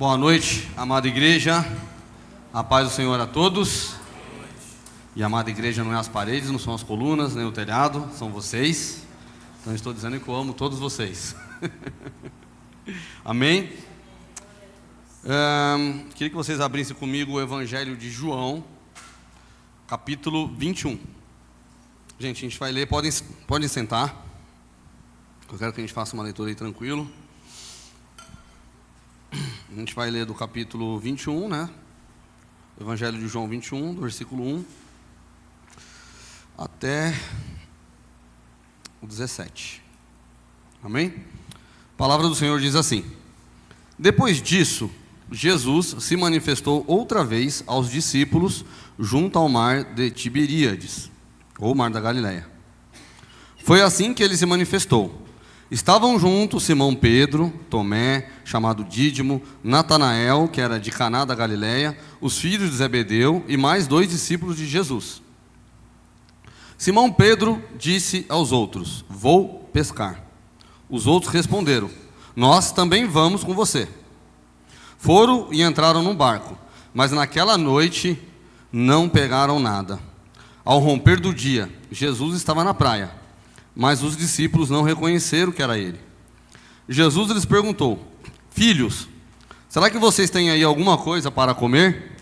Boa noite, amada igreja, a paz do Senhor a todos. E a amada igreja não é as paredes, não são as colunas, nem o telhado, são vocês. Então eu estou dizendo que eu amo todos vocês. Amém? Queria que vocês abrissem comigo o Evangelho de João, capítulo 21. Gente, a gente vai ler, podem sentar. Eu quero que a gente faça uma leitura aí tranquilo. A gente vai ler do capítulo 21, né? Evangelho de João 21, do versículo 1 até o 17. Amém? A palavra do Senhor diz assim: Depois disso, Jesus se manifestou outra vez aos discípulos junto ao mar de Tiberíades, ou mar da Galileia. Foi assim que ele se manifestou. Estavam juntos Simão Pedro, Tomé, chamado Dídimo, Natanael, que era de Caná da Galileia, os filhos de Zebedeu e mais 2 discípulos de Jesus. Simão Pedro disse aos outros: Vou pescar. Os outros responderam: Nós também vamos com você. Foram e entraram no barco, mas naquela noite não pegaram nada. Ao romper do dia, Jesus estava na praia, mas os discípulos não reconheceram que era ele. Jesus lhes perguntou: Filhos, será que vocês têm aí alguma coisa para comer?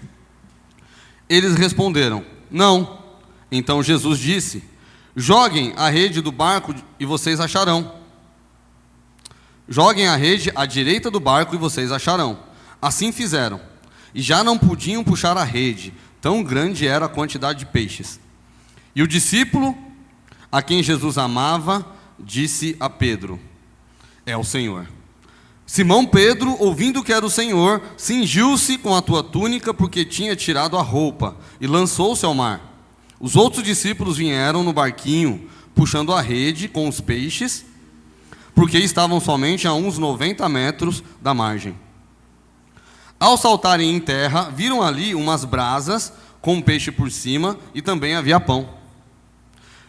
Eles responderam: Não. Então Jesus disse: Joguem a rede do barco e vocês acharão. Joguem a rede à direita do barco e vocês acharão. Assim fizeram, e já não podiam puxar a rede, tão grande era a quantidade de peixes. E o discípulo a quem Jesus amava disse a Pedro: É o Senhor. Simão Pedro, ouvindo que era o Senhor, cingiu-se com a tua túnica, porque tinha tirado a roupa, e lançou-se ao mar. Os outros discípulos vieram no barquinho, puxando a rede com os peixes, porque estavam somente a uns 90 metros da margem. Ao saltarem em terra, viram ali umas brasas com um peixe por cima, e também havia pão.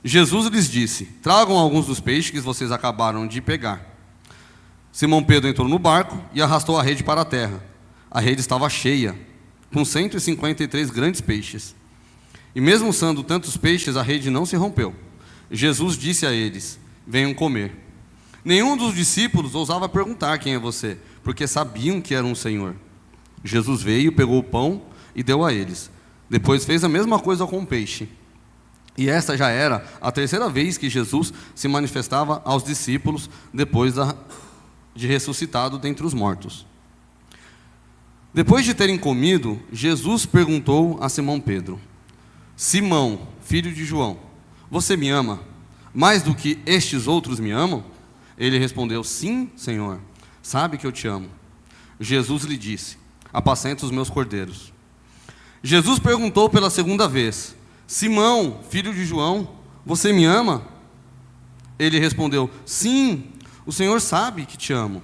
Jesus lhes disse: Tragam alguns dos peixes que vocês acabaram de pegar. Simão Pedro entrou no barco e arrastou a rede para a terra. A rede estava cheia, com 153 grandes peixes. E mesmo sendo tantos peixes, a rede não se rompeu. Jesus disse a eles: Venham comer. Nenhum dos discípulos ousava perguntar: Quem é você? Porque sabiam que era um Senhor. Jesus veio, pegou o pão e deu a eles. Depois fez a mesma coisa com o peixe. E esta já era a terceira vez que Jesus se manifestava aos discípulos depois de ressuscitado dentre os mortos. Depois de terem comido, Jesus perguntou a Simão Pedro: Simão, filho de João, você me ama mais do que estes outros me amam? Ele respondeu: Sim, Senhor, sabe que eu te amo. Jesus lhe disse: Apacenta os meus cordeiros. Jesus perguntou pela segunda vez: Simão, filho de João, você me ama? Ele respondeu: Sim, o Senhor sabe que te amo.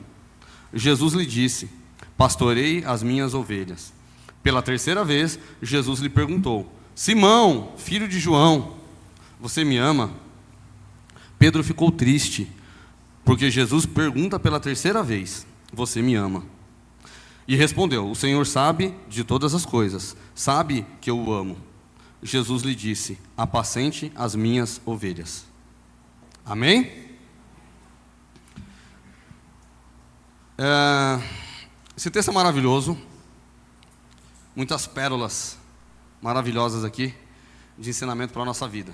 Jesus lhe disse: Pastorei as minhas ovelhas. Pela terceira vez, Jesus lhe perguntou: Simão, filho de João, você me ama? Pedro ficou triste, porque Jesus pergunta pela terceira vez: Você me ama? E respondeu: O Senhor sabe de todas as coisas, sabe que eu o amo. Jesus lhe disse: Apacente as minhas ovelhas. Amém? Esse texto é maravilhoso. Muitas pérolas maravilhosas aqui de ensinamento para a nossa vida.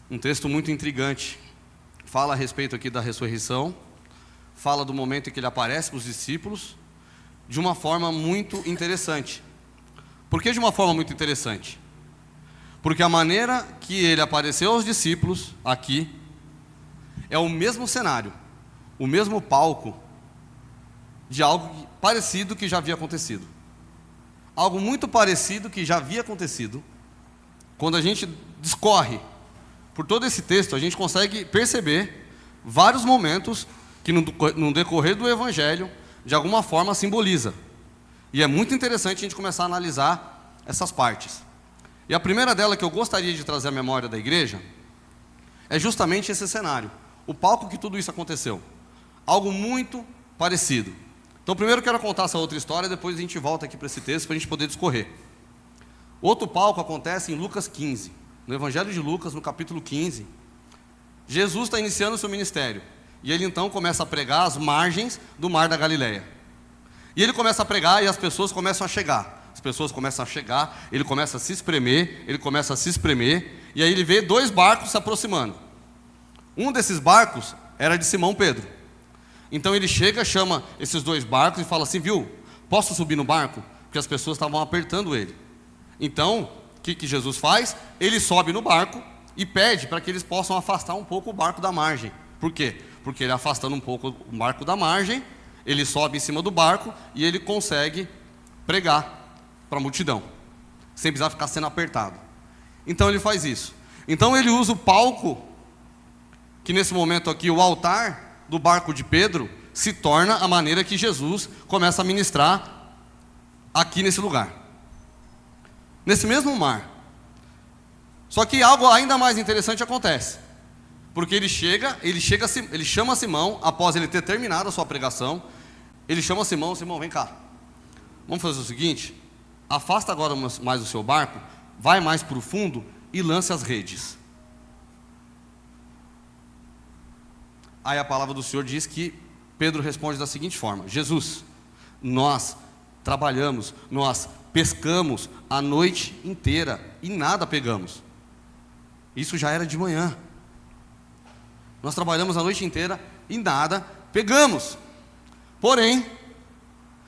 Um texto muito intrigante. Fala a respeito aqui da ressurreição. Fala do momento em que ele aparece para os discípulos de uma forma muito interessante. Por que de uma forma muito interessante? Porque a maneira que ele apareceu aos discípulos aqui é o mesmo cenário, o mesmo palco de algo parecido que já havia acontecido. Algo muito parecido que já havia acontecido. Quando a gente discorre por todo esse texto, a gente consegue perceber vários momentos que no decorrer do Evangelho, de alguma forma simboliza. E é muito interessante a gente começar a analisar essas partes. E a primeira dela que eu gostaria de trazer à memória da igreja é justamente esse cenário, o palco que tudo isso aconteceu. Algo muito parecido. Então Então, primeiro eu quero contar essa outra história, depois a gente volta aqui para esse texto para a gente poder discorrer. Outro palco acontece em Lucas 15. No Evangelho de Lucas, no capítulo 15, Jesus está iniciando o seu ministério. E ele então começa a pregar às margens do mar da Galileia. E ele começa a pregar e as pessoas começam a chegar. As pessoas começam a chegar, ele começa a se espremer, e aí ele vê 2 barcos se aproximando. Um desses barcos era de Simão Pedro. Então ele chega, chama esses 2 barcos e fala assim, viu, posso subir no barco? Porque as pessoas estavam apertando ele. Então, o que Jesus faz? Ele sobe no barco e pede para que eles possam afastar um pouco o barco da margem. Por quê? Porque ele afastando um pouco o barco da margem, ele sobe em cima do barco e ele consegue pregar para a multidão, sem precisar ficar sendo apertado. Então ele faz isso. Então ele usa o palco, que nesse momento aqui, o altar do barco de Pedro, se torna a maneira que Jesus começa a ministrar aqui nesse lugar. Nesse mesmo mar. Só que algo ainda mais interessante acontece. Porque ele chama Simão, após ele ter terminado a sua pregação, ele chama Simão, vem cá. Vamos fazer o seguinte, afasta agora mais o seu barco, vai mais para o fundo e lance as redes. Aí a palavra do Senhor diz que Pedro responde da seguinte forma: Jesus, nós trabalhamos, nós pescamos a noite inteira e nada pegamos. Isso já era de manhã. Nós trabalhamos a noite inteira e nada pegamos. Porém,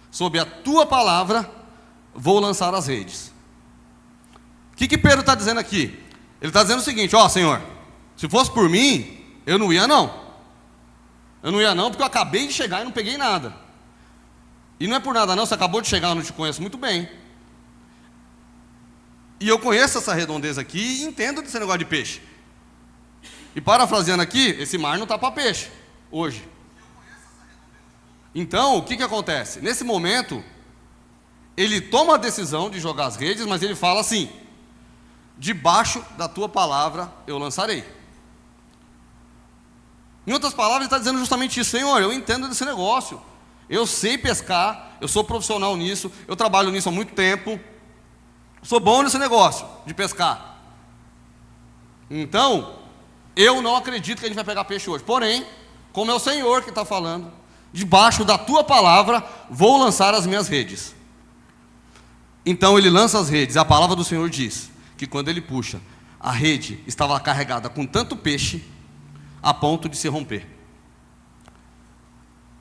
sob a tua palavra, vou lançar as redes. O que Pedro está dizendo aqui? Ele está dizendo o seguinte: ó, Senhor, se fosse por mim, eu não ia não. Eu não ia não, porque eu acabei de chegar e não peguei nada. E não é por nada não, você acabou de chegar, eu não te conheço muito bem. E eu conheço essa redondeza aqui e entendo desse negócio de peixe. E parafraseando aqui, esse mar não está para peixe, hoje. Então, o que acontece? Nesse momento, ele toma a decisão de jogar as redes, mas ele fala assim: debaixo da tua palavra eu lançarei. Em outras palavras, ele está dizendo justamente isso: Senhor, eu entendo desse negócio, eu sei pescar, eu sou profissional nisso, eu trabalho nisso há muito tempo, sou bom nesse negócio de pescar. Então, eu não acredito que a gente vai pegar peixe hoje. Porém, como é o Senhor que está falando, debaixo da tua palavra vou lançar as minhas redes. Então ele lança as redes, e a palavra do Senhor diz que quando ele puxa, a rede estava carregada com tanto peixe, a ponto de se romper.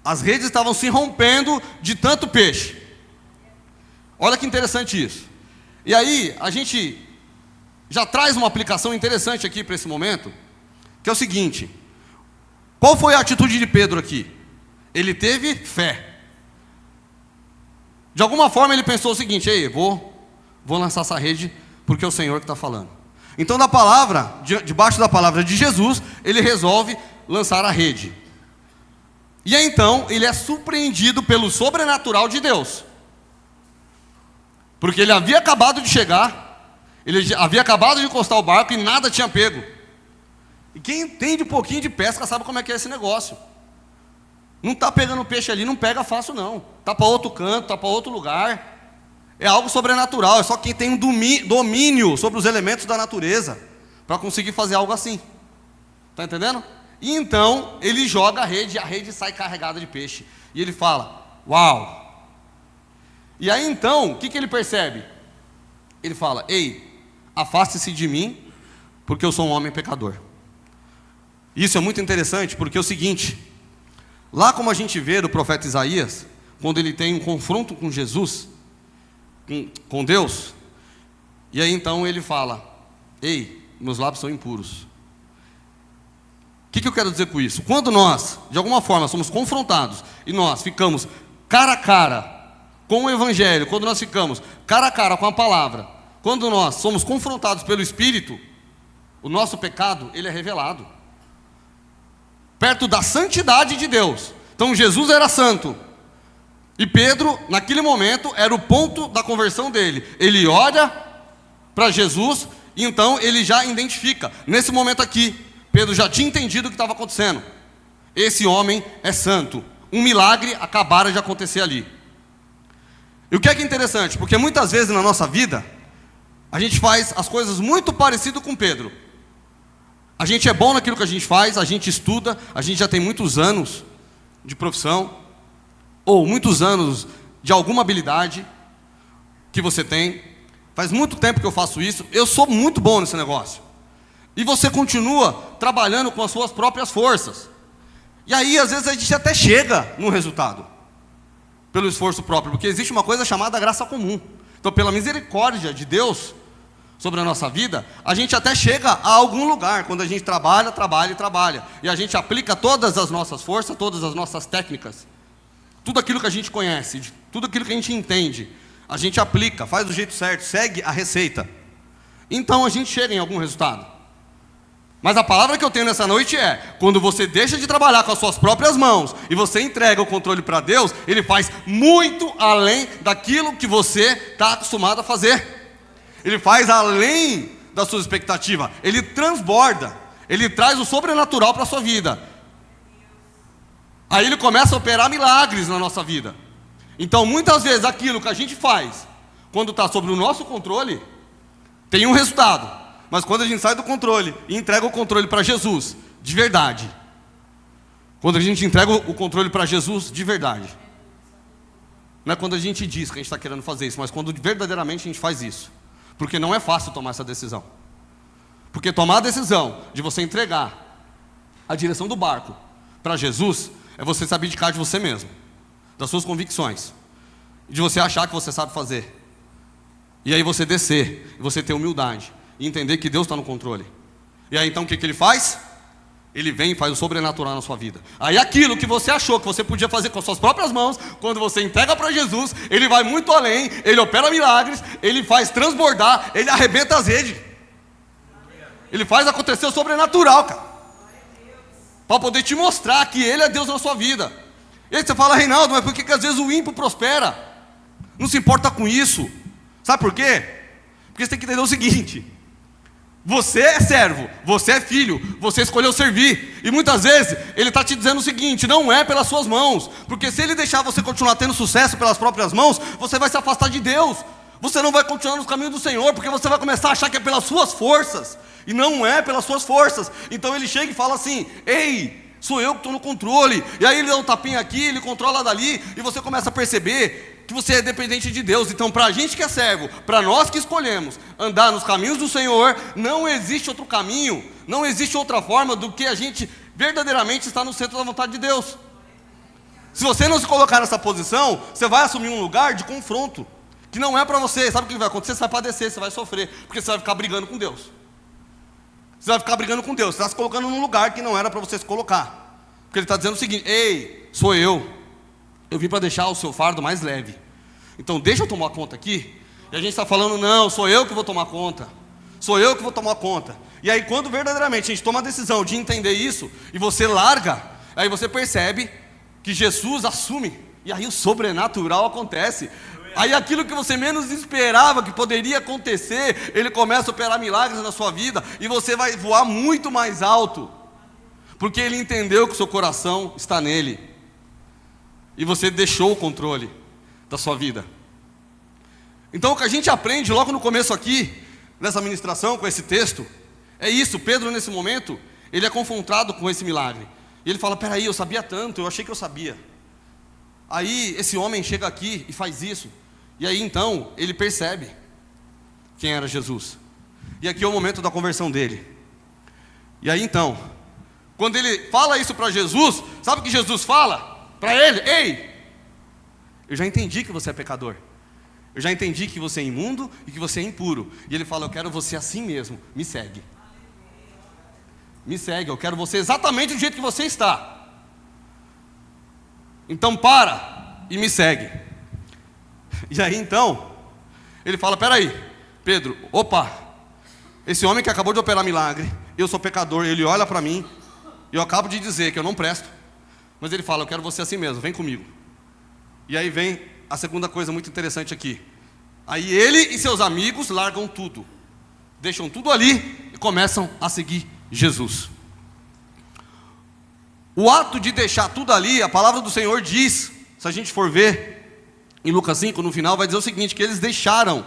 As redes estavam se rompendo de tanto peixe. Olha que interessante isso. E aí, a gente já traz uma aplicação interessante aqui para esse momento, que é o seguinte: qual foi a atitude de Pedro aqui? Ele teve fé. De alguma forma ele pensou o seguinte: ei, vou lançar essa rede, porque é o Senhor que está falando. Então, da palavra, debaixo da palavra de Jesus, ele resolve lançar a rede. E aí, então, ele é surpreendido pelo sobrenatural de Deus. Porque ele havia acabado de chegar, ele havia acabado de encostar o barco e nada tinha pego. E quem entende um pouquinho de pesca sabe como é que é esse negócio. Não está pegando peixe ali, não pega fácil não. Está para outro canto, está para outro lugar. É algo sobrenatural, é só quem tem um domínio sobre os elementos da natureza para conseguir fazer algo assim. Está entendendo? E então, ele joga a rede e a rede sai carregada de peixe. E ele fala: uau! E aí então, o que ele percebe? Ele fala: ei, afaste-se de mim, porque eu sou um homem pecador. Isso é muito interessante, porque é o seguinte: lá como a gente vê do profeta Isaías, quando ele tem um confronto com Jesus, com Deus, e aí então ele fala: ei, meus lábios são impuros. O que eu quero dizer com isso? Quando nós, de alguma forma, somos confrontados, e nós ficamos cara a cara com o Evangelho, quando nós ficamos cara a cara com a palavra, quando nós somos confrontados pelo Espírito, o nosso pecado, ele é revelado. Perto da santidade de Deus. Então Jesus era santo. E Pedro, naquele momento, era o ponto da conversão dele. Ele olha para Jesus e então ele já identifica. Nesse momento aqui, Pedro já tinha entendido o que estava acontecendo. Esse homem é santo. um milagre acabara de acontecer ali. E o que é interessante? Porque muitas vezes na nossa vida, a gente faz as coisas muito parecido com Pedro. A gente é bom naquilo que a gente faz, a gente estuda, a gente já tem muitos anos de profissão, ou muitos anos de alguma habilidade que você tem. Faz muito tempo que eu faço isso, eu sou muito bom nesse negócio. E você continua trabalhando com as suas próprias forças. E aí, às vezes, a gente até chega no resultado, pelo esforço próprio, porque existe uma coisa chamada graça comum. Então, pela misericórdia de Deus sobre a nossa vida, a gente até chega a algum lugar, quando a gente trabalha, e a gente aplica todas as nossas forças, todas as nossas técnicas, tudo aquilo que a gente conhece, tudo aquilo que a gente entende, a gente aplica, faz do jeito certo, segue a receita. Então, a gente chega em algum resultado. Mas a palavra que eu tenho nessa noite é: quando você deixa de trabalhar com as suas próprias mãos e você entrega o controle para Deus, Ele faz muito além daquilo que você está acostumado a fazer. Ele faz além da sua expectativa. Ele transborda. Ele traz o sobrenatural para a sua vida. Aí Ele começa a operar milagres na nossa vida. Então, muitas vezes, aquilo que a gente faz, quando está sob o nosso controle, tem um resultado. Mas quando a gente sai do controle e entrega o controle para Jesus, de verdade. Quando a gente entrega o controle para Jesus, de verdade. Não é quando a gente diz que a gente está querendo fazer isso, mas quando verdadeiramente a gente faz isso. Porque não é fácil tomar essa decisão. Porque tomar a decisão de você entregar a direção do barco para Jesus, é você se abdicar de você mesmo, das suas convicções, de você achar que você sabe fazer. E aí você descer, e você ter humildade, e entender que Deus está no controle. E aí então o que Ele faz? Ele vem e faz o sobrenatural na sua vida. Aí aquilo que você achou que você podia fazer com as suas próprias mãos, quando você entrega para Jesus, Ele vai muito além, Ele opera milagres, Ele faz transbordar, Ele arrebenta as redes. Ele faz acontecer o sobrenatural, cara, para poder te mostrar que Ele é Deus na sua vida. E aí você fala: Reinaldo, mas por que às vezes o ímpio prospera? Não se importa com isso. Sabe por quê? Porque você tem que entender o seguinte: você é servo, você é filho, você escolheu servir. E muitas vezes Ele está te dizendo o seguinte: não é pelas suas mãos. Porque se Ele deixar você continuar tendo sucesso pelas próprias mãos, você vai se afastar de Deus. Você não vai continuar nos caminhos do Senhor, porque você vai começar a achar que é pelas suas forças. E não é pelas suas forças. Então Ele chega e fala assim: ei, sou eu que estou no controle. E aí Ele dá um tapinha aqui, Ele controla dali, e você começa a perceber que você é dependente de Deus. Então, para a gente que é servo, para nós que escolhemos andar nos caminhos do Senhor, não existe outro caminho, não existe outra forma do que a gente verdadeiramente estar no centro da vontade de Deus. Se você não se colocar nessa posição, você vai assumir um lugar de confronto, que não é para você. Sabe o que vai acontecer? Você vai padecer, você vai sofrer, porque você vai ficar brigando com Deus. Você vai ficar brigando com Deus, você está se colocando num lugar que não era para você se colocar. Porque Ele está dizendo o seguinte: ei, sou eu vim para deixar o seu fardo mais leve. Então deixa eu tomar conta aqui. E a gente está falando: não, sou eu que vou tomar conta. Sou eu que vou tomar conta. E aí quando verdadeiramente a gente toma a decisão de entender isso, e você larga, aí você percebe que Jesus assume. E aí o sobrenatural acontece. Aí aquilo que você menos esperava que poderia acontecer, Ele começa a operar milagres na sua vida. E você vai voar muito mais alto. Porque Ele entendeu que o seu coração está nele. E você deixou o controle da sua vida. Então o que a gente aprende logo no começo aqui, nessa ministração, com esse texto, é isso. Pedro nesse momento, ele é confrontado com esse milagre. E ele fala: peraí, eu sabia tanto, eu achei que eu sabia. Aí esse homem chega aqui e faz isso. E aí então, ele percebe quem era Jesus. E aqui é o momento da conversão dele. E aí então, quando ele fala isso para Jesus, sabe o que Jesus fala para ele? Ei, eu já entendi que você é pecador. Eu já entendi que você é imundo e que você é impuro. E ele fala: eu quero você assim mesmo, me segue. Me segue, eu quero você exatamente do jeito que você está. Então para e me segue. E aí então, ele fala: peraí, Pedro, opa, esse homem que acabou de operar milagre, eu sou pecador, ele olha para mim, e eu acabo de dizer que eu não presto. Mas ele fala: eu quero você assim mesmo, vem comigo. E aí vem a segunda coisa muito interessante aqui. Aí ele e seus amigos largam tudo, deixam tudo ali e começam a seguir Jesus. O ato de deixar tudo ali, a palavra do Senhor diz, se a gente for ver em Lucas 5, no final, vai dizer o seguinte, que eles deixaram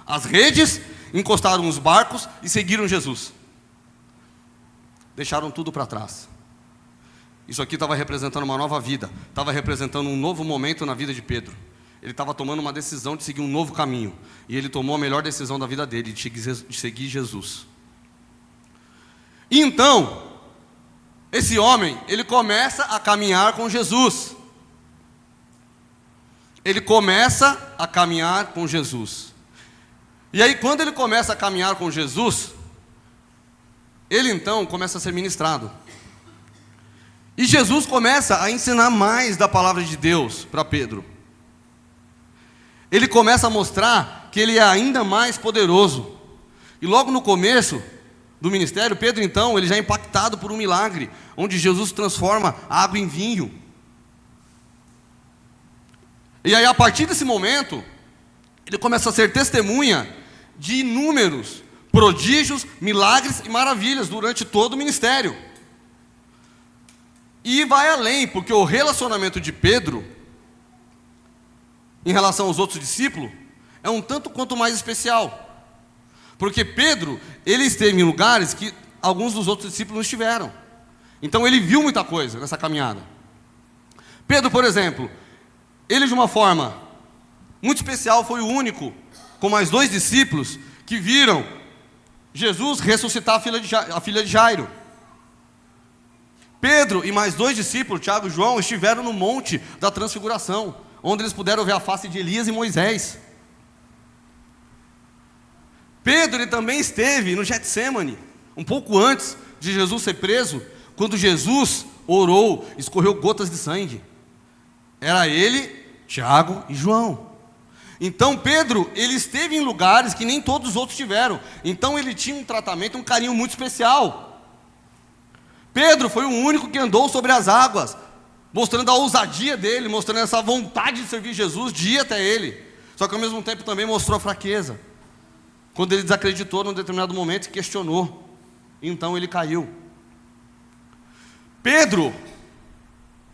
as redes, encostaram os barcos e seguiram Jesus. Deixaram tudo para trás. Isso aqui estava representando uma nova vida, estava representando um novo momento na vida de Pedro. Ele estava tomando uma decisão de seguir um novo caminho, e ele tomou a melhor decisão da vida dele, de seguir Jesus. E então, esse homem, ele começa a caminhar com Jesus. Ele começa a caminhar com Jesus. E aí, quando ele começa a caminhar com Jesus, ele então começa a ser ministrado. E Jesus começa a ensinar mais da palavra de Deus para Pedro. Ele começa a mostrar que ele é ainda mais poderoso. E logo no começo do ministério, Pedro então, ele já é impactado por um milagre, onde Jesus transforma a água em vinho. E aí, a partir desse momento, ele começa a ser testemunha de inúmeros prodígios, milagres e maravilhas durante todo o ministério. E vai além, porque o relacionamento de Pedro em relação aos outros discípulos é um tanto quanto mais especial. Porque Pedro, ele esteve em lugares que alguns dos outros discípulos não estiveram. Então ele viu muita coisa nessa caminhada. Pedro, por exemplo, ele de uma forma muito especial foi o único, com mais 2 discípulos, que viram Jesus ressuscitar a filha de Jairo. Pedro e mais 2 discípulos, Tiago e João, estiveram no monte da transfiguração, onde eles puderam ver a face de Elias e Moisés. Pedro, ele também esteve no Getsêmani, um pouco antes de Jesus ser preso, quando Jesus orou, escorreu gotas de sangue. Era ele, Tiago e João. Então Pedro, ele esteve em lugares que nem todos os outros tiveram. Então ele tinha um tratamento, um carinho muito especial. Pedro foi o único que andou sobre as águas, mostrando a ousadia dele, mostrando essa vontade de servir Jesus, de ir até ele. Só que ao mesmo tempo também mostrou a fraqueza, quando ele desacreditou num determinado momento e questionou. Então ele caiu. Pedro,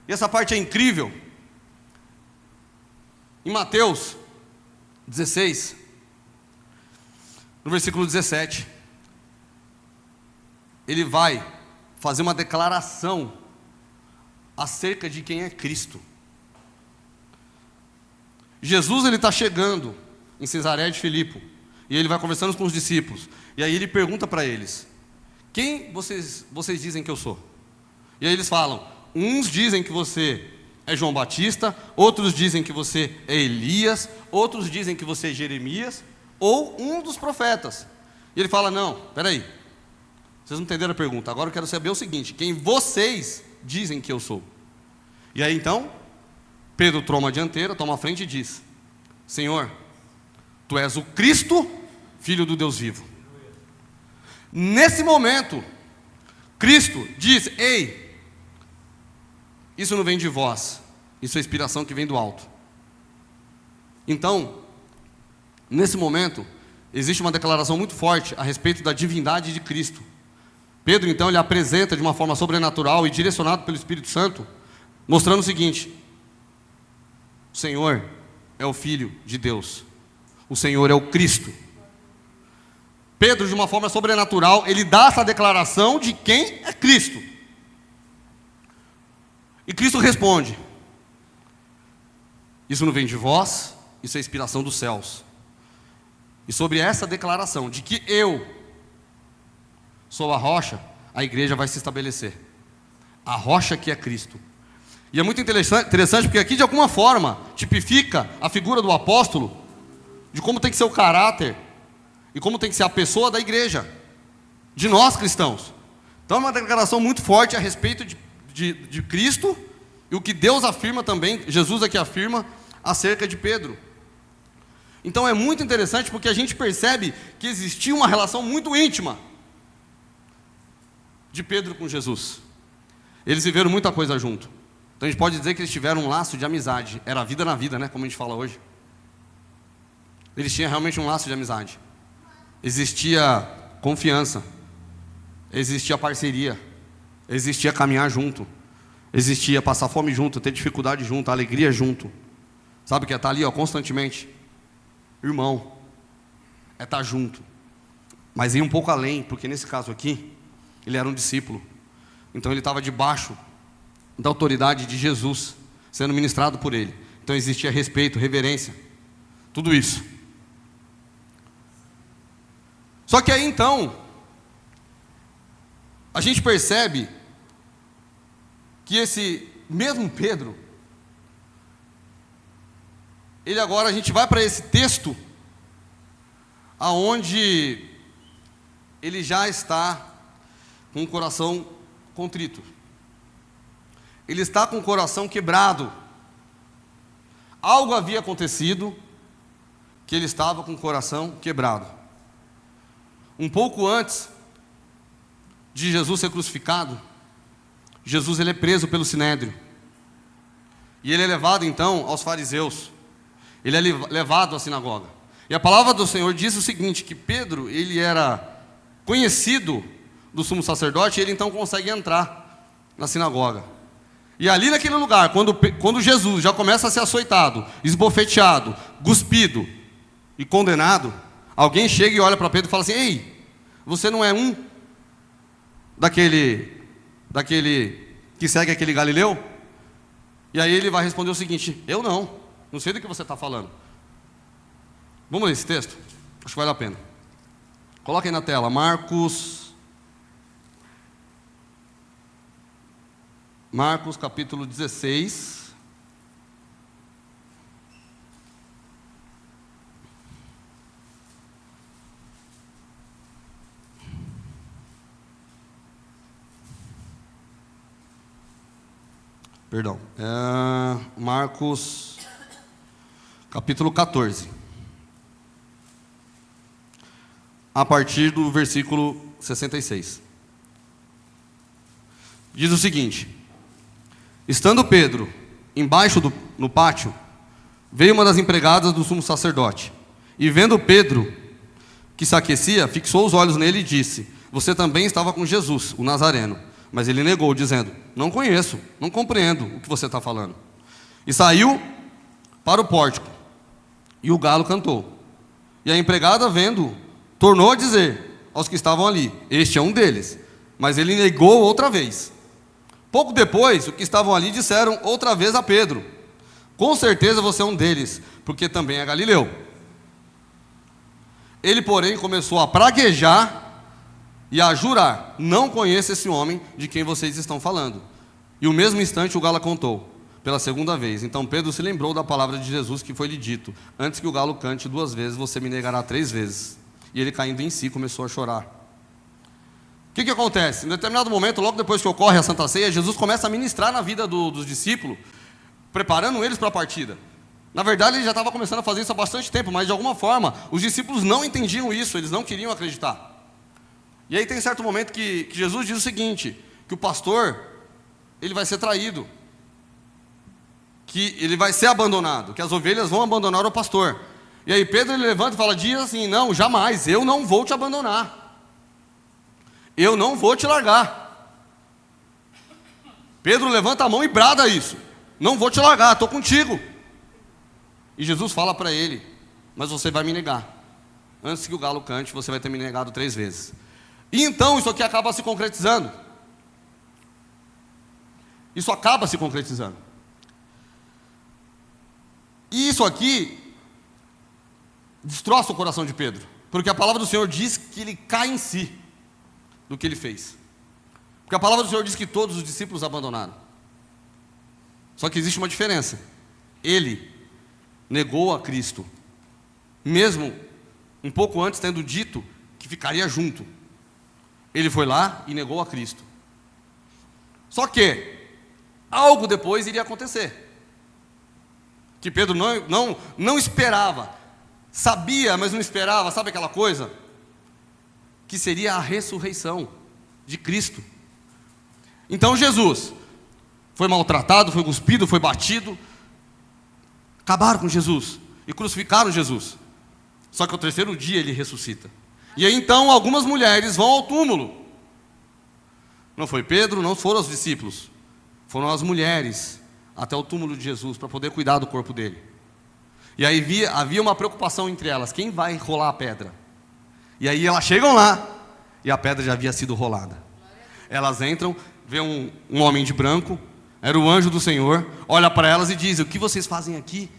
e essa parte é incrível, em Mateus 16, no versículo 17, ele vai fazer uma declaração acerca de quem é Cristo. Jesus, ele está chegando em Cesareia de Filipe, e ele vai conversando com os discípulos, e aí ele pergunta para eles: quem vocês dizem que eu sou? E aí eles falam: uns dizem que você é João Batista, outros dizem que você é Elias, outros dizem que você é Jeremias, ou um dos profetas. E ele fala: não, peraí, vocês não entenderam a pergunta, agora eu quero saber o seguinte: quem vocês dizem que eu sou? E aí então, Pedro toma a dianteira, toma a frente e diz: Senhor, Tu és o Cristo, Filho do Deus vivo. Nesse momento, Cristo diz: ei, isso não vem de vós, isso é inspiração que vem do alto. Então, nesse momento, existe uma declaração muito forte a respeito da divindade de Cristo. Pedro, então, ele apresenta de uma forma sobrenatural e direcionado pelo Espírito Santo, mostrando o seguinte: o Senhor é o Filho de Deus, o Senhor é o Cristo. Pedro, de uma forma sobrenatural, ele dá essa declaração de quem é Cristo. E Cristo responde: isso não vem de vós, isso é inspiração dos céus. E sobre essa declaração de que eu sou a rocha, a igreja vai se estabelecer. A rocha que é Cristo. E é muito interessante porque aqui de alguma forma tipifica a figura do apóstolo, de como tem que ser o caráter e como tem que ser a pessoa da igreja, de nós cristãos. Então é uma declaração muito forte a respeito de Cristo, e o que Deus afirma também, Jesus aqui afirma acerca de Pedro. Então é muito interessante porque a gente percebe que existia uma relação muito íntima de Pedro com Jesus. Eles viveram muita coisa junto. Então a gente pode dizer que eles tiveram um laço de amizade. Era a vida na vida, né? Como a gente fala hoje. Eles tinham realmente um laço de amizade. Existia confiança, existia parceria, existia caminhar junto. Existia passar fome junto, ter dificuldade junto, alegria junto. Sabe o que é estar ali, constantemente? Irmão, é estar junto. Mas ir um pouco além, porque nesse caso aqui, ele era um discípulo. Então ele estava debaixo da autoridade de Jesus, sendo ministrado por ele. Então existia respeito, reverência, tudo isso. Só que aí então, a gente percebe que esse mesmo Pedro, ele agora, a gente vai para esse texto, aonde ele já está com o coração contrito. Ele está com o coração quebrado. Algo havia acontecido, que ele estava com o coração quebrado. Um pouco antes de Jesus ser crucificado, Jesus ele é preso pelo Sinédrio. E ele é levado então aos fariseus. Ele é levado à sinagoga. E a palavra do Senhor diz o seguinte, que Pedro, ele era conhecido do sumo sacerdote, e ele então consegue entrar na sinagoga. E ali naquele lugar, quando Jesus já começa a ser açoitado, esbofeteado, cuspido e condenado, alguém chega e olha para Pedro e fala assim: ei, você não é um daquele que segue aquele Galileu? E aí ele vai responder o seguinte: eu não sei do que você está falando. Vamos ler esse texto? Acho que vale a pena. Coloca aí na tela, Marcos capítulo 16. Perdão, Marcos capítulo 14, a partir do versículo 66. Diz o seguinte: estando Pedro embaixo no pátio, veio uma das empregadas do sumo sacerdote, e vendo Pedro que se aquecia, fixou os olhos nele e disse: você também estava com Jesus, o Nazareno. Mas ele negou, dizendo: não conheço, não compreendo o que você está falando. E saiu para o pórtico, e o galo cantou. E a empregada, vendo, tornou a dizer aos que estavam ali: este é um deles. Mas ele negou outra vez. Pouco depois, os que estavam ali disseram outra vez a Pedro: com certeza você é um deles, porque também é galileu. Ele, porém, começou a praguejar e a jurar: não conheço esse homem de quem vocês estão falando. E o mesmo instante o galo cantou pela segunda vez. Então Pedro se lembrou da palavra de Jesus que foi lhe dito: antes que o galo cante 2 vezes, você me negará 3 vezes. E ele, caindo em si, começou a chorar. O que acontece? Em determinado momento, logo depois que ocorre a Santa Ceia, Jesus começa a ministrar na vida dos discípulos, preparando eles para a partida. Na verdade, ele já estava começando a fazer isso há bastante tempo, mas de alguma forma, os discípulos não entendiam isso, eles não queriam acreditar. E aí tem certo momento que Jesus diz o seguinte, que o pastor, ele vai ser traído, que ele vai ser abandonado, que as ovelhas vão abandonar o pastor. E aí Pedro, ele levanta e fala, diz assim: não, jamais, eu não vou te abandonar, eu não vou te largar. Pedro levanta a mão e brada isso: não vou te largar, estou contigo. E Jesus fala para ele: mas você vai me negar, antes que o galo cante, você vai ter me negado 3 vezes. E então isso aqui acaba se concretizando. Isso acaba se concretizando. E isso aqui destroça o coração de Pedro, porque a palavra do Senhor diz que ele cai em si do que ele fez. Porque a palavra do Senhor diz que todos os discípulos abandonaram. Só que existe uma diferença: ele negou a Cristo, mesmo um pouco antes tendo dito que ficaria junto. Ele foi lá e negou a Cristo. Só que algo depois iria acontecer, que Pedro não esperava, sabia, mas não esperava. Sabe aquela coisa? Que seria a ressurreição de Cristo. Então Jesus foi maltratado, foi cuspido, foi batido, acabaram com Jesus e crucificaram Jesus. Só que ao 3º dia ele ressuscita. E aí então algumas mulheres vão ao túmulo. Não foi Pedro, não foram os discípulos, foram as mulheres até o túmulo de Jesus para poder cuidar do corpo dele. E aí havia uma preocupação entre elas: quem vai rolar a pedra? E aí elas chegam lá e a pedra já havia sido rolada. Elas entram, vê um homem de branco, era o anjo do Senhor, olha para elas e diz: o que vocês fazem aqui?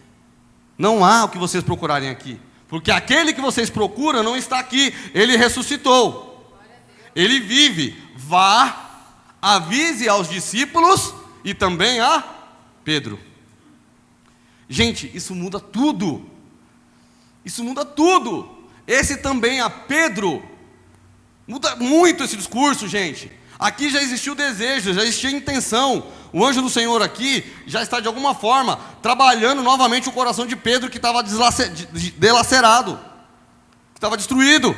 Não há o que vocês procurarem aqui, porque aquele que vocês procuram não está aqui, ele ressuscitou, ele vive. Vá, avise aos discípulos e também a Pedro. Gente, isso muda tudo. Isso muda tudo. Esse também a Pedro muda muito esse discurso, gente. Aqui já existiu desejo, já existia intenção. O anjo do Senhor aqui já está de alguma forma trabalhando novamente o coração de Pedro, que estava delacerado, que estava destruído.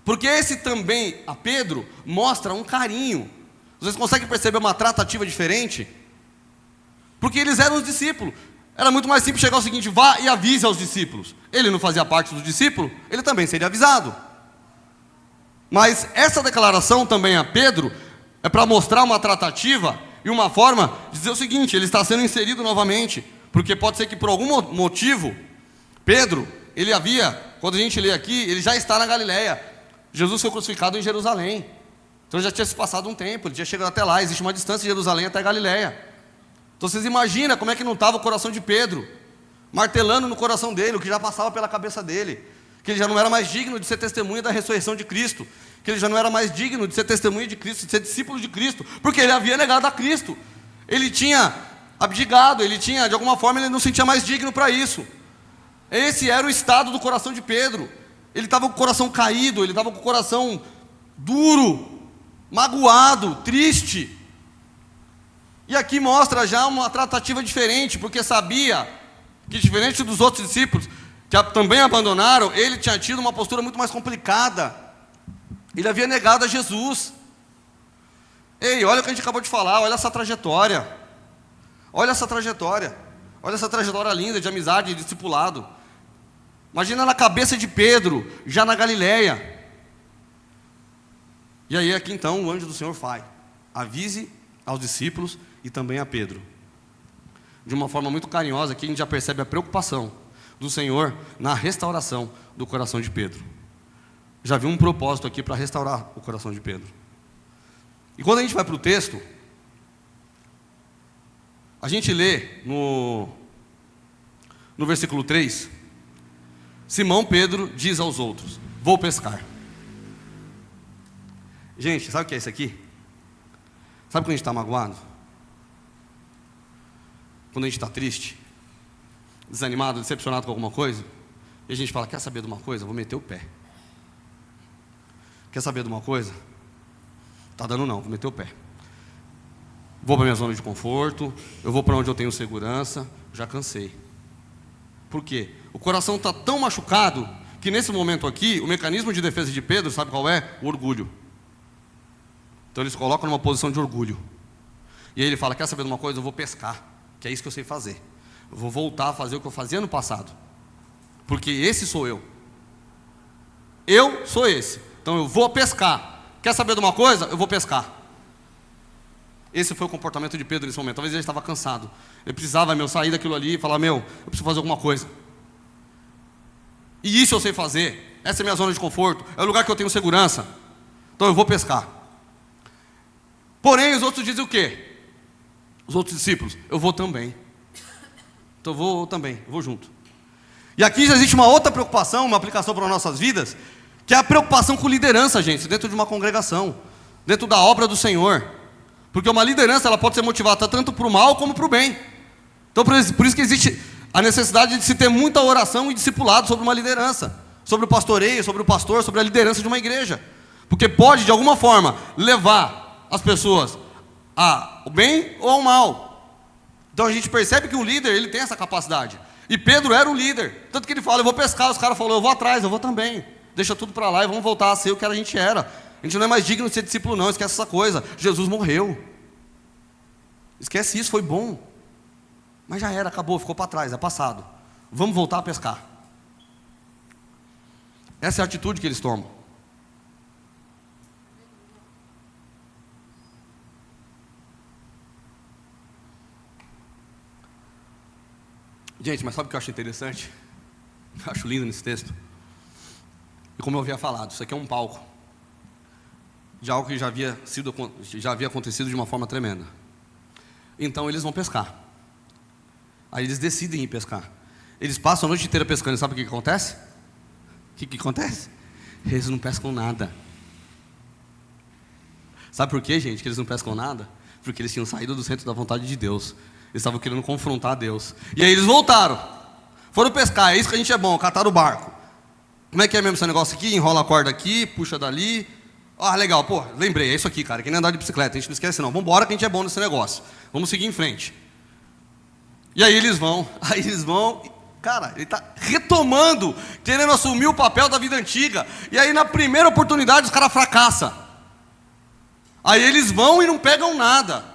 Porque esse também a Pedro mostra um carinho. Vocês conseguem perceber uma tratativa diferente? Porque eles eram os discípulos. Era muito mais simples chegar ao seguinte: vá e avise aos discípulos. Ele não fazia parte dos discípulos, ele também seria avisado. Mas essa declaração também a Pedro é para mostrar uma tratativa e uma forma de dizer o seguinte: ele está sendo inserido novamente. Porque pode ser que por algum motivo, Pedro, ele havia, quando a gente lê aqui, ele já está na Galileia. Jesus foi crucificado em Jerusalém. Então já tinha se passado um tempo, ele tinha chegado até lá, existe uma distância de Jerusalém até Galileia. Então vocês imaginam como é que não estava o coração de Pedro, martelando no coração dele, o que já passava pela cabeça dele, que ele já não era mais digno de ser testemunha da ressurreição de Cristo, que ele já não era mais digno de ser testemunha de Cristo, de ser discípulo de Cristo, porque ele havia negado a Cristo, ele tinha abdicado, ele tinha, de alguma forma, ele não se sentia mais digno para isso. Esse era o estado do coração de Pedro. Ele estava com o coração caído, ele estava com o coração duro, magoado, triste. E aqui mostra já uma tratativa diferente, porque sabia que, diferente dos outros discípulos, que também abandonaram, ele tinha tido uma postura muito mais complicada. Ele havia negado a Jesus. Ei, olha o que a gente acabou de falar, olha essa trajetória. Olha essa trajetória. Olha essa trajetória linda de amizade e discipulado. Imagina na cabeça de Pedro, já na Galileia. E aí aqui então o anjo do Senhor faz: avise aos discípulos e também a Pedro. De uma forma muito carinhosa, aqui a gente já percebe a preocupação do Senhor na restauração do coração de Pedro. Já vi um propósito aqui para restaurar o coração de Pedro. E quando a gente vai para o texto, a gente lê no versículo 3, Simão Pedro diz aos outros: vou pescar. Gente, sabe o que é isso aqui? Sabe quando a gente está magoado? Quando a gente está triste, desanimado, decepcionado com alguma coisa, e a gente fala: quer saber de uma coisa? Vou meter o pé. Quer saber de uma coisa? Tá dando não, vou meter o pé. Vou para minha zona de conforto, eu vou para onde eu tenho segurança, já cansei. Por quê? O coração está tão machucado que nesse momento aqui, o mecanismo de defesa de Pedro, sabe qual é? O orgulho. Então eles colocam numa posição de orgulho. E aí ele fala: quer saber de uma coisa? Eu vou pescar, que é isso que eu sei fazer. Eu vou voltar a fazer o que eu fazia no passado, porque esse sou eu. Eu sou esse. Então eu vou pescar. Quer saber de uma coisa? Eu vou pescar. Esse foi o comportamento de Pedro nesse momento. Talvez ele estava cansado. Ele precisava, sair daquilo ali e falar: eu preciso fazer alguma coisa. E isso eu sei fazer. Essa é a minha zona de conforto. É o lugar que eu tenho segurança. Então eu vou pescar. Porém, os outros dizem o quê? Os outros discípulos: eu vou também. Então eu vou também, eu vou junto. E aqui já existe uma outra preocupação, uma aplicação para as nossas vidas, que é a preocupação com liderança, gente, dentro de uma congregação, dentro da obra do Senhor. Porque uma liderança, ela pode ser motivada tanto para o mal como para o bem. Então por isso que existe a necessidade de se ter muita oração e discipulado sobre uma liderança, sobre o pastoreio, sobre o pastor, sobre a liderança de uma igreja. Porque pode, de alguma forma, levar as pessoas ao bem ou ao mal. Então a gente percebe que o líder, ele tem essa capacidade. E Pedro era um líder, tanto que ele fala: eu vou pescar. Os caras falaram: eu vou atrás, eu vou também. Deixa tudo para lá e vamos voltar a ser o que a gente era. A gente não é mais digno de ser discípulo não, esquece essa coisa. Jesus morreu. Esquece isso, foi bom. Mas já era, acabou, ficou para trás, é passado. Vamos voltar a pescar. Essa é a atitude que eles tomam. Gente, mas sabe o que eu acho interessante? Eu acho lindo nesse texto. E como eu havia falado, isso aqui é um palco de algo que já havia acontecido de uma forma tremenda. Então eles vão pescar. Aí eles decidem ir pescar. Eles passam a noite inteira pescando. E sabe o que acontece? O que acontece? Eles não pescam nada. Sabe por quê, gente, que eles não pescam nada? Porque eles tinham saído do centro da vontade de Deus. Eles estavam querendo confrontar Deus. E aí eles voltaram. Foram pescar, é isso que a gente é bom, catar o barco. Como é que é mesmo esse negócio aqui? Enrola a corda aqui, puxa dali. Ah, legal, pô, lembrei, é isso aqui, cara, que nem andar de bicicleta, a gente não esquece não. Vamos embora que a gente é bom nesse negócio. Vamos seguir em frente. E aí eles vão, cara, ele está retomando, querendo assumir o papel da vida antiga. E aí na primeira oportunidade os caras fracassam. Aí eles vão e não pegam nada.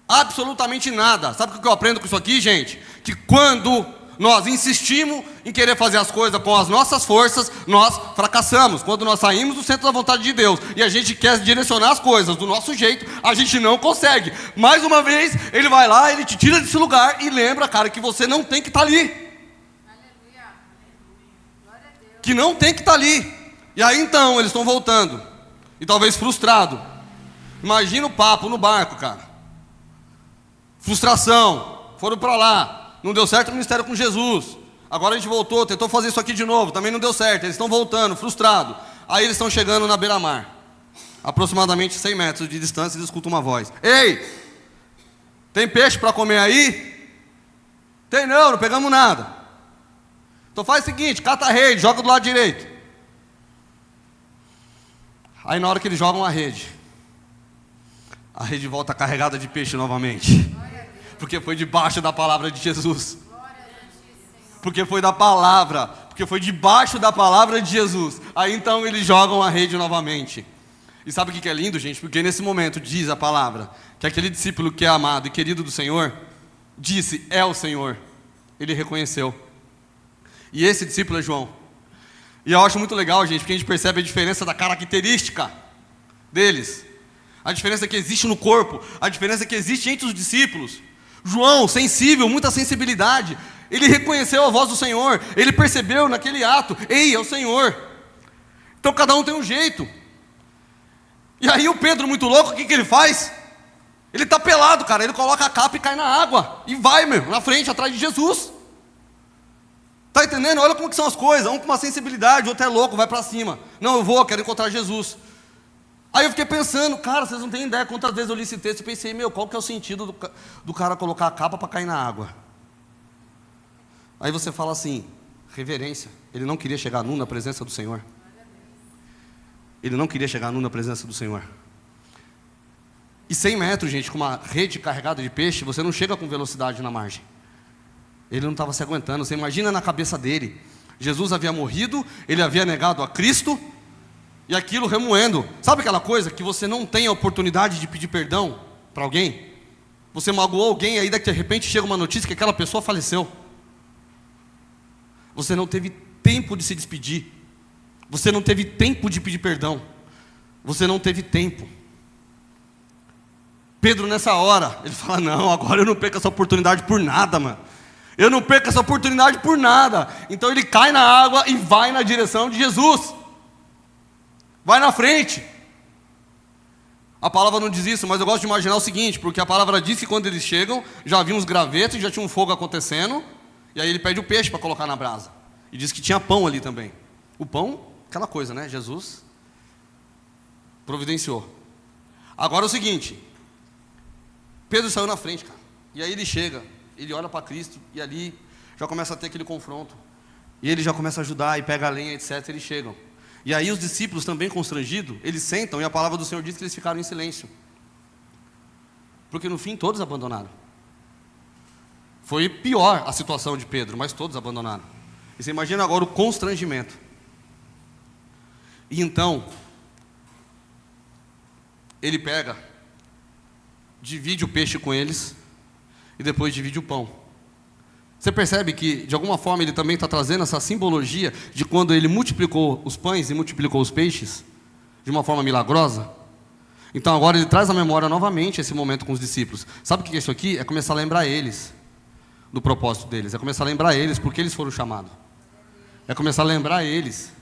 Absolutamente nada. Sabe o que eu aprendo com isso aqui, gente? Que quando nós insistimos em querer fazer as coisas com as nossas forças, nós fracassamos. Quando nós saímos do centro da vontade de Deus e a gente quer direcionar as coisas do nosso jeito, a gente não consegue. Mais uma vez, ele vai lá, ele te tira desse lugar e lembra, cara, que você não tem que estar ali. Aleluia. Glória a Deus. Que não tem que estar ali. E aí então, eles estão voltando. E talvez frustrado. Imagina o papo no barco, cara. Frustração. Foram para lá. Não deu certo o ministério com Jesus. Agora a gente voltou, tentou fazer isso aqui de novo. Também não deu certo. Eles estão voltando, frustrados. Aí eles estão chegando na beira-mar. Aproximadamente 100 metros de distância, eles escutam uma voz. Ei! Tem peixe para comer aí? Tem não pegamos nada. Então faz o seguinte, cata a rede, joga do lado direito. Aí na hora que eles jogam a rede volta carregada de peixe novamente. Porque foi debaixo da palavra de Jesus. Porque foi da palavra. Porque foi debaixo da palavra de Jesus. Aí então eles jogam a rede novamente. E sabe o que é lindo, gente? Porque nesse momento diz a palavra que aquele discípulo que é amado e querido do Senhor disse, é o Senhor. Ele reconheceu. E esse discípulo é João. E eu acho muito legal, gente, porque a gente percebe a diferença da característica deles. A diferença que existe no corpo. A diferença que existe entre os discípulos. João, sensível, muita sensibilidade. Ele reconheceu a voz do Senhor. Ele percebeu naquele ato, ei, é o Senhor. Então cada um tem um jeito. E aí o Pedro, muito louco, o que ele faz? Ele está pelado, cara. Ele coloca a capa e cai na água. E vai, meu, na frente, atrás de Jesus. Está entendendo? Olha como que são as coisas. Um com uma sensibilidade, o outro é louco, vai para cima. Não, eu vou, quero encontrar Jesus. Aí eu fiquei pensando, cara, vocês não têm ideia quantas vezes eu li esse texto e pensei, meu, qual que é o sentido do cara colocar a capa para cair na água? Aí você fala assim, reverência. Ele não queria chegar nu na presença do Senhor. Ele não queria chegar nu na presença do Senhor. E 100 metros, gente, com uma rede carregada de peixe, você não chega com velocidade na margem. Ele não estava se aguentando. Você imagina na cabeça dele. Jesus havia morrido, ele havia negado a Cristo, e aquilo remoendo. Sabe aquela coisa que você não tem a oportunidade de pedir perdão para alguém? Você magoou alguém, aí de repente chega uma notícia que aquela pessoa faleceu. Você não teve tempo de se despedir. Você não teve tempo de pedir perdão. Você não teve tempo. Pedro nessa hora, ele fala, não, agora eu não perco essa oportunidade por nada, mano. Eu não perco essa oportunidade por nada. Então ele cai na água e vai na direção de Jesus. Vai na frente. A palavra não diz isso, mas eu gosto de imaginar o seguinte, porque a palavra diz que quando eles chegam, já havia uns gravetos, já tinha um fogo acontecendo, e aí ele pede o peixe para colocar na brasa. E diz que tinha pão ali também. O pão, aquela coisa, né? Jesus providenciou. Agora é o seguinte, Pedro saiu na frente, cara. E aí ele chega, ele olha para Cristo, e ali já começa a ter aquele confronto. E ele já começa a ajudar, e pega a lenha, etc. Eles chegam. E aí os discípulos também constrangidos, eles sentam e a palavra do Senhor diz que eles ficaram em silêncio. Porque no fim todos abandonaram. Foi pior a situação de Pedro, mas todos abandonaram. E você imagina agora o constrangimento. E então, ele pega, divide o peixe com eles e depois divide o pão. Você percebe que, de alguma forma, ele também está trazendo essa simbologia de quando ele multiplicou os pães e multiplicou os peixes, de uma forma milagrosa? Então agora ele traz à memória novamente esse momento com os discípulos. Sabe o que é isso aqui? É começar a lembrar eles. do propósito deles. É começar a lembrar eles porque eles foram chamados. É começar a lembrar eles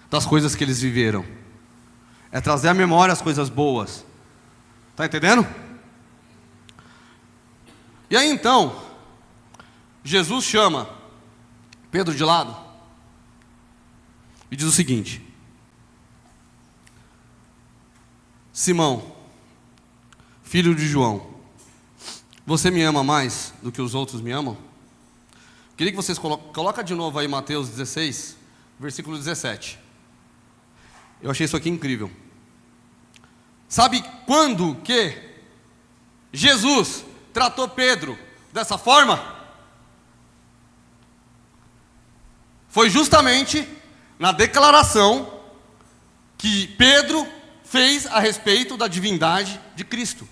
das coisas que eles viveram. É trazer à memória as coisas boas. Está entendendo? E aí então, Jesus chama Pedro de lado e diz o seguinte: Simão, filho de João, você me ama mais do que os outros me amam? Queria que vocês coloquem de novo aí Mateus 16, versículo 17. Eu achei isso aqui incrível. Sabe quando que Jesus tratou Pedro dessa forma? Foi justamente na declaração que Pedro fez a respeito da divindade de Cristo.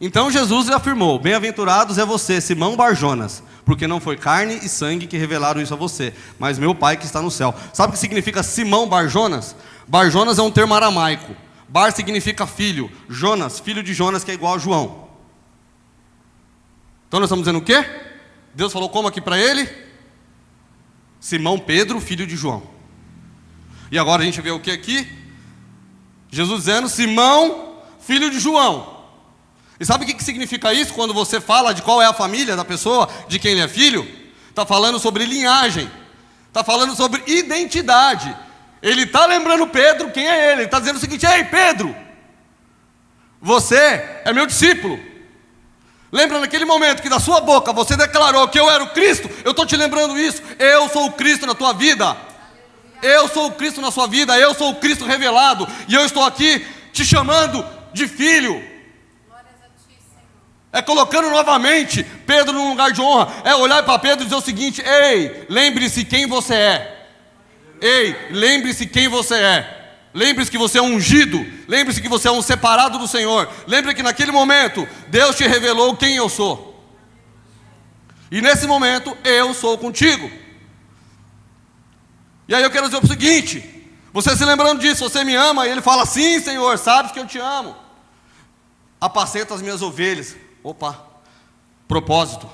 Então Jesus afirmou: bem-aventurados é você, Simão Barjonas, porque não foi carne e sangue que revelaram isso a você, mas meu Pai que está no céu. Sabe o que significa Simão Barjonas? Barjonas é um termo aramaico. Bar significa filho, Jonas, filho de Jonas, que é igual a João. Então nós estamos dizendo o quê? Deus falou como aqui para ele? Simão Pedro, filho de João. E agora a gente vê o que aqui? Jesus dizendo: Simão, filho de João. E sabe o que significa isso quando você fala de qual é a família da pessoa, de quem ele é filho? Está falando sobre linhagem, está falando sobre identidade. Ele está lembrando Pedro quem é ele. Ele está dizendo o seguinte: ei Pedro, você é meu discípulo. Lembra naquele momento que da sua boca você declarou que eu era o Cristo? Eu estou te lembrando isso. Eu sou o Cristo na tua vida. Eu sou o Cristo na sua vida. Eu sou o Cristo revelado. E eu estou aqui te chamando de filho. É colocando novamente Pedro num lugar de honra. É olhar para Pedro e dizer o seguinte: ei, lembre-se quem você é. Ei, lembre-se quem você é. Lembre-se que você é ungido. Lembre-se que você é um separado do Senhor. Lembre que naquele momento Deus te revelou quem eu sou. E nesse momento eu sou contigo. E aí eu quero dizer o seguinte: você se lembrando disso, você me ama? E ele fala: sim, Senhor, sabes que eu te amo. Apacenta as minhas ovelhas. Opa, propósito.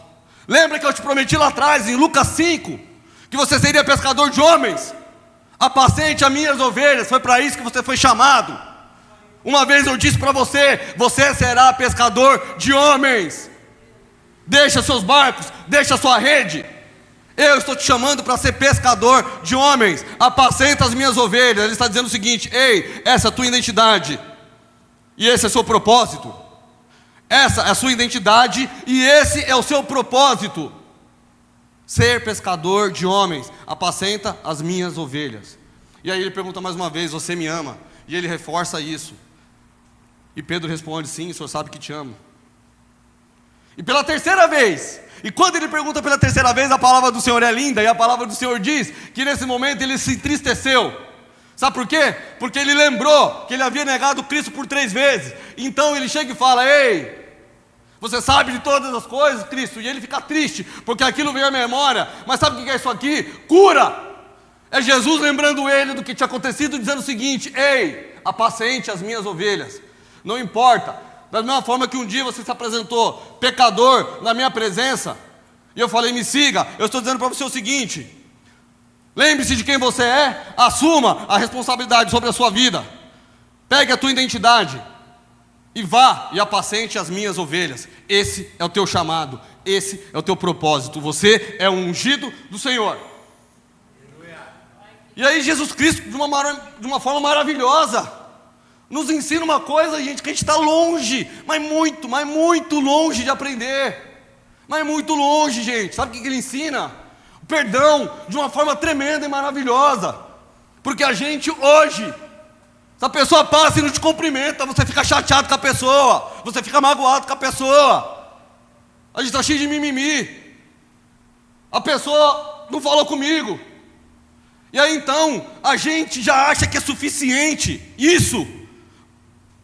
Lembra que eu te prometi lá atrás, em Lucas 5, que você seria pescador de homens? Apacente as minhas ovelhas, foi para isso que você foi chamado. Uma vez eu disse para você: você será pescador de homens. Deixa seus barcos, deixa sua rede. Eu estou te chamando para ser pescador de homens. Apacenta as minhas ovelhas. Ele está dizendo o seguinte: ei, essa é a tua identidade, e esse é o seu propósito. Essa é a sua identidade e esse é o seu propósito. Ser pescador de homens. Apacenta as minhas ovelhas. E aí ele pergunta mais uma vez: você me ama? E ele reforça isso. E Pedro responde: sim, o Senhor sabe que te amo. E pela terceira vez, e quando ele pergunta pela terceira vez, a palavra do Senhor é linda. E a palavra do Senhor diz que nesse momento ele se entristeceu. Sabe por quê? Porque ele lembrou que ele havia negado Cristo por 3 vezes. Então ele chega e fala: ei, você sabe de todas as coisas, Cristo? E ele fica triste, porque aquilo veio à memória. Mas sabe o que é isso aqui? Cura! É Jesus lembrando ele do que tinha acontecido, dizendo o seguinte: ei, apacente as minhas ovelhas. Não importa. Da mesma forma que um dia você se apresentou pecador na minha presença, e eu falei: me siga. Eu estou dizendo para você o seguinte: lembre-se de quem você é, assuma a responsabilidade sobre a sua vida, pegue a tua identidade e vá e apacente as minhas ovelhas. Esse é o teu chamado, esse é o teu propósito. Você é um ungido do Senhor. E aí Jesus Cristo, de uma forma maravilhosa, nos ensina uma coisa, gente, que a gente está longe, mas muito longe de aprender. Mas muito longe, gente. Sabe o que ele ensina? O perdão de uma forma tremenda e maravilhosa. Porque a gente hoje, se a pessoa passa e não te cumprimenta, você fica chateado com a pessoa, você fica magoado com a pessoa. A gente está cheio de mimimi. A pessoa não falou comigo. E aí então, a gente já acha que é suficiente isso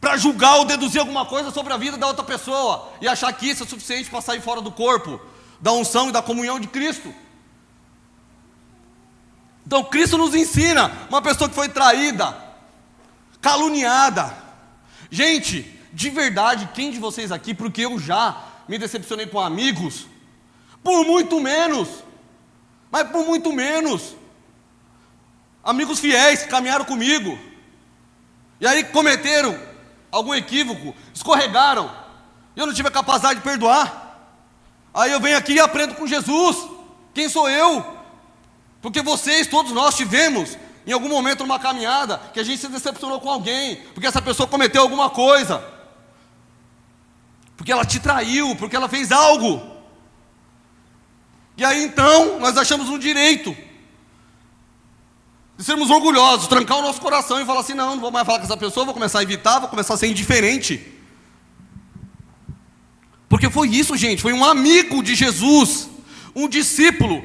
para julgar ou deduzir alguma coisa sobre a vida da outra pessoa, e achar que isso é suficiente para sair fora do corpo, da unção e da comunhão de Cristo. Então Cristo nos ensina, uma pessoa que foi traída, caluniada. Gente, de verdade, quem de vocês aqui, porque eu já me decepcionei com amigos, por muito menos, mas por muito menos, amigos fiéis que caminharam comigo, e aí cometeram algum equívoco, escorregaram, e eu não tive a capacidade de perdoar. Aí eu venho aqui e aprendo com Jesus. Quem sou eu? Porque vocês, todos nós tivemos em algum momento numa caminhada que a gente se decepcionou com alguém, porque essa pessoa cometeu alguma coisa, porque ela te traiu, porque ela fez algo. E aí então nós achamos um direito de sermos orgulhosos, trancar o nosso coração e falar assim: não vou mais falar com essa pessoa, vou começar a evitar, vou começar a ser indiferente. Porque foi isso, gente, foi um amigo de Jesus, um discípulo,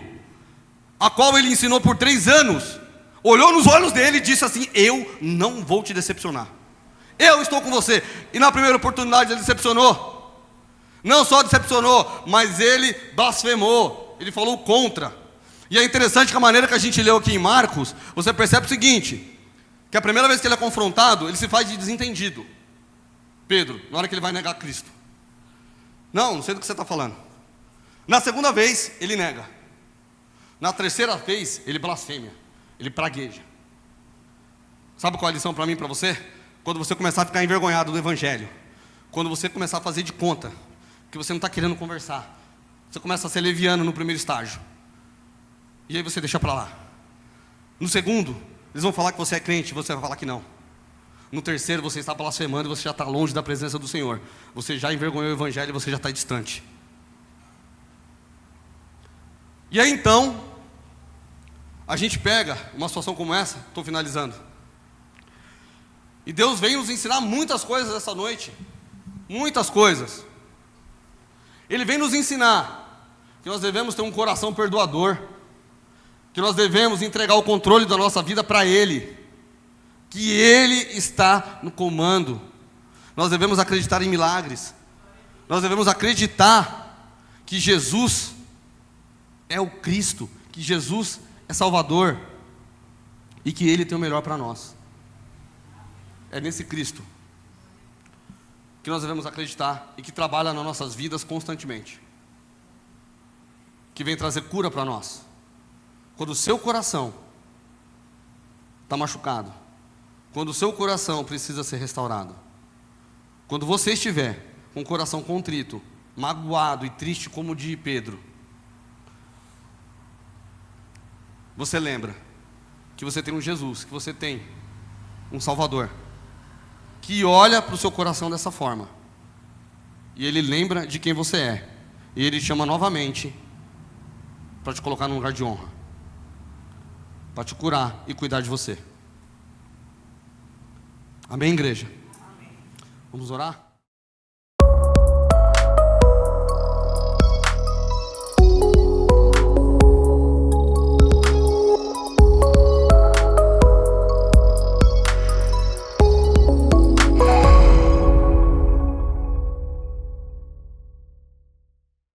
a qual ele ensinou por 3 anos, olhou nos olhos dele e disse assim: eu não vou te decepcionar, eu estou com você. E na primeira oportunidade ele decepcionou. Não só decepcionou, mas ele blasfemou, ele falou contra. E é interessante que a maneira que a gente leu aqui em Marcos, você percebe o seguinte, que a primeira vez que ele é confrontado, ele se faz de desentendido. Pedro, na hora que ele vai negar Cristo. Não sei do que você está falando. Na segunda vez, ele nega. Na terceira vez, ele blasfêmia, ele pragueja. Sabe qual é a lição para mim e para você? Quando você começar a ficar envergonhado do Evangelho, quando você começar a fazer de conta que você não está querendo conversar, você começa a ser leviano no primeiro estágio, e aí você deixa para lá. No segundo, eles vão falar que você é crente, você vai falar que não. No terceiro, você está blasfemando e você já está longe da presença do Senhor. Você já envergonhou o Evangelho e você já está distante. E aí então, a gente pega uma situação como essa, estou finalizando, e Deus vem nos ensinar muitas coisas essa noite. Muitas coisas. Ele vem nos ensinar que nós devemos ter um coração perdoador, que nós devemos entregar o controle da nossa vida para Ele, que Ele está no comando. Nós devemos acreditar em milagres, nós devemos acreditar que Jesus é o Cristo, que Jesus é Salvador e que Ele tem o melhor para nós. É nesse Cristo que nós devemos acreditar e que trabalha nas nossas vidas constantemente, que vem trazer cura para nós. Quando o seu coração está machucado, quando o seu coração precisa ser restaurado, quando você estiver com o coração contrito, magoado e triste como o de Pedro, você lembra que você tem um Jesus, que você tem um Salvador, que olha para o seu coração dessa forma, e Ele lembra de quem você é, e Ele te chama novamente para te colocar num lugar de honra, para te curar e cuidar de você. Amém, igreja? Amém. Vamos orar?